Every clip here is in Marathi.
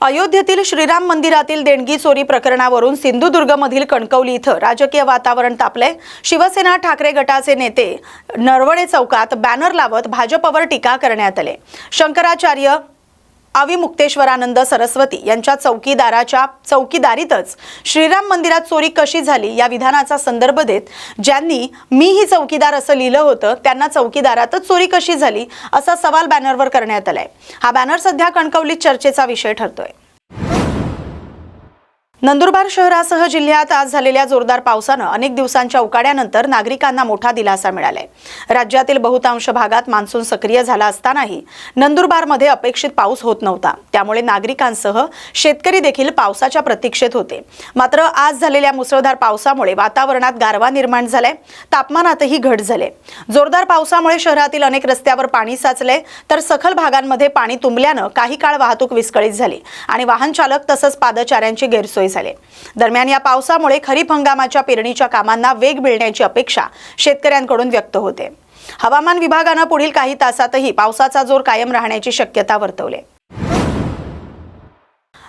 अयोध्येतील श्रीराम मंदिरातील देणगी चोरी प्रकरणावरून सिंधुदुर्गमधील कणकवली इथं राजकीय वातावरण तापले। शिवसेना ठाकरे गटाचे नेते नरवडे चौकात बॅनर लावत भाजपवर टीका करण्यात आली। शंकराचार्य अविमुक्तेश्वरानंद सरस्वती यांच्या चौकीदारीतच श्रीराम मंदिरात चोरी कशी झाली या विधानाचा संदर्भ देत ज्यांनी मी ही चौकीदार असं लिहिलं होतं त्यांना चौकीदारातच चोरी कशी झाली असा सवाल बॅनरवर करण्यात आलाय। हा बॅनर सध्या कणकवलीत चर्चेचा विषय ठरतोय। नंदुरबार शहरासह जिल्ह्यात आज झालेल्या जोरदार पावसानं अनेक दिवसांच्या उकाड्यानंतर नागरिकांना मोठा दिलासा मिळालाय। राज्यातील बहुतांश भागात मान्सून सक्रिय झाला असतानाही नंदुरबारमध्ये अपेक्षित पाऊस होत नव्हता। त्यामुळे नागरिकांसह शेतकरी देखील पावसाच्या प्रतीक्षेत होते। मात्र आज झालेल्या मुसळधार पावसामुळे वातावरणात गारवा निर्माण झालाय, तापमानातही घट झाली। जोरदार पावसामुळे शहरातील अनेक रस्त्यावर पाणी साचले तर सखल भागांमध्ये पाणी तुंबल्यानं काही काळ वाहतूक विस्कळीत झाली आणि वाहन चालक तसंच पादचाऱ्यांची गैरसोय झाले। दरम्यान या पावसामुळे खरीप हंगामाच्या पेरणीच्या कामांना वेग मिळण्याची अपेक्षा शेतकऱ्यांकडून व्यक्त होते। हवामान विभागानं पुढील काही तासातही पावसाचा जोर कायम राहण्याची शक्यता वर्तवली।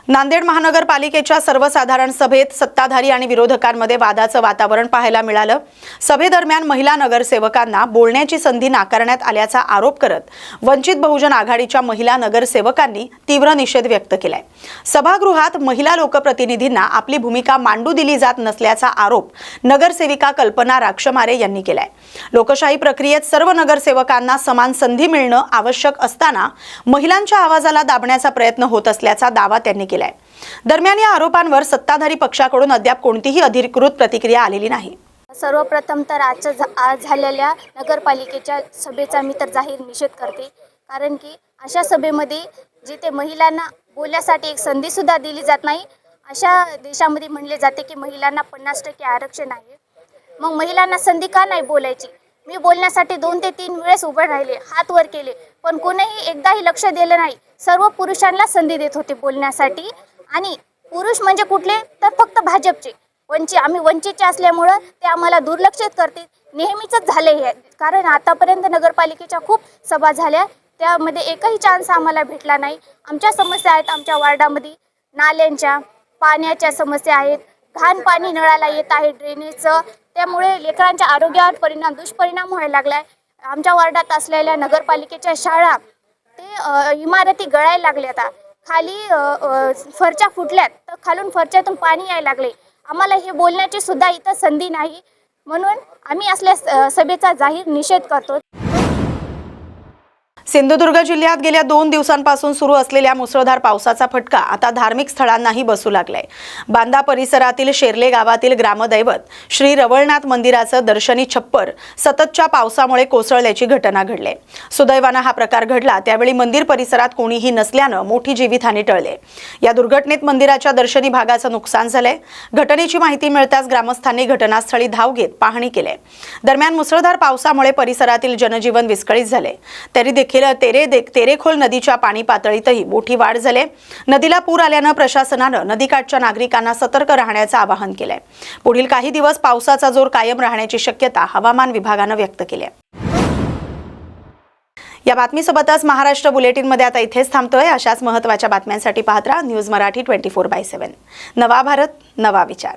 नांदेड महानगरपालिकेच्या सर्वसाधारण सभेत सत्ताधारी आणि विरोधकांमध्ये वादाचं वातावरण पाहायला मिळालं। सभेदरम्यान महिला नगरसेवकांना बोलण्याची संधी नाकारण्यात आल्याचा आरोप करत वंचित बहुजन आघाडीच्या महिला नगरसेवकांनी तीव्र निषेध व्यक्त केलाय। सभागृहात महिला लोकप्रतिनिधींना आपली भूमिका मांडू दिली जात नसल्याचा आरोप नगरसेविका कल्पना राक्षमारे यांनी केलाय। लोकशाही प्रक्रियेत सर्व नगरसेवकांना समान संधी मिळणं आवश्यक असताना महिलांच्या आवाजाला दाबण्याचा प्रयत्न होत असल्याचा दावा त्यांनी केला। दरम्यान या आरोपांवर सत्ताधारी पक्षाकडून अद्याप कोणतीही अधिकृत प्रतिक्रिया आलेली नाही। सर्वप्रथम तर आज झालेल्या नगरपालिकेच्या सभेचा मी तर जाहीर निषेध करते, कारण की अशा सभेमध्ये जिथे महिलांना बोलण्यासाठी एक संधी सुद्धा दिली जात नाही, अशा देशामध्ये म्हणले जाते की महिलांना 50% आरक्षण आहे। मग महिलांना संधी का नाही बोलायची? मी बोलण्यासाठी 2 ते 3 वेळेस उभे राहिले, हात वर केले, पण कोणीही एकदाही लक्ष दिलं नाही। सर्व पुरुषांना संधी देत होते बोलण्यासाठी, आणि पुरुष म्हणजे कुठले तर फक्त भाजपचे। आम्ही वंचितचे असल्यामुळं ते आम्हाला दुर्लक्षित करते, नेहमीच झाले हे। कारण आतापर्यंत नगरपालिकेच्या खूप सभा झाल्या, त्यामध्ये एकही चान्स आम्हाला भेटला नाही। आमच्या समस्या आहेत, आमच्या वार्डामध्ये नाल्यांच्या पाण्याच्या समस्या आहेत, घाण पाणी नळाला येत आहे, ड्रेनेजचं, त्यामुळे लेकरांच्या आरोग्यावर दुष्परिणाम व्हायला लागलाय। आमच्या वार्डात असलेल्या नगरपालिकेच्या शाळा ते इमारती गळायला लागल्यात, खाली फरच्या फुटल्यात, तर खालून फरच्यातून पाणी यायला लागले। आम्हाला हे बोलण्याची सुद्धा इथं संधी नाही, म्हणून आम्ही असल्या सभेचा जाहीर निषेध करतो। सिंधुदुर्ग जिल्ह्यात गेल्या 2 दिवसांपासून सुरू असलेल्या मुसळधार पावसाचा फटका आता धार्मिक स्थळांनाही बसू लागलाय। बांदा परिसरातील शेर्ले गावातील ग्रामदैवत श्री रवळनाथ मंदिराचं दर्शनी छप्पर सततच्या पावसामुळे कोसळल्याची घटना घडली। सुदैवानं हा प्रकार घडला त्यावेळी मंदिर परिसरात कोणीही नसल्यानं मोठी जीवितहानी टळली। या दुर्घटनेत मंदिराच्या दर्शनी भागाचं नुकसान झालंय। घटनेची माहिती मिळताच ग्रामस्थांनी घटनास्थळी धाव घेत पाहणी केली। दरम्यान मुसळधार पावसामुळे परिसरातील जनजीवन विस्कळीत झाले, तरी देखील तेरेखोल नदीच्या पाणी पातळीतही मोठी वाढ झाली। नदीला पूर आल्यानं प्रशासनानं नदीकाठच्या नागरिकांना सतर्क राहण्याचं आवाहन केलंय। पुढील काही दिवस पावसाचा जोर कायम राहण्याची शक्यता हवामान विभागानं व्यक्त केली आहे। या बातमीसोबतच महाराष्ट्र बुलेटिनमध्ये आता इथेच थांबतोय। अशाच महत्त्वाच्या बातम्यांसाठी पाहत राहा न्यूज मराठी 24/7। नवा भारत, नवा विचार।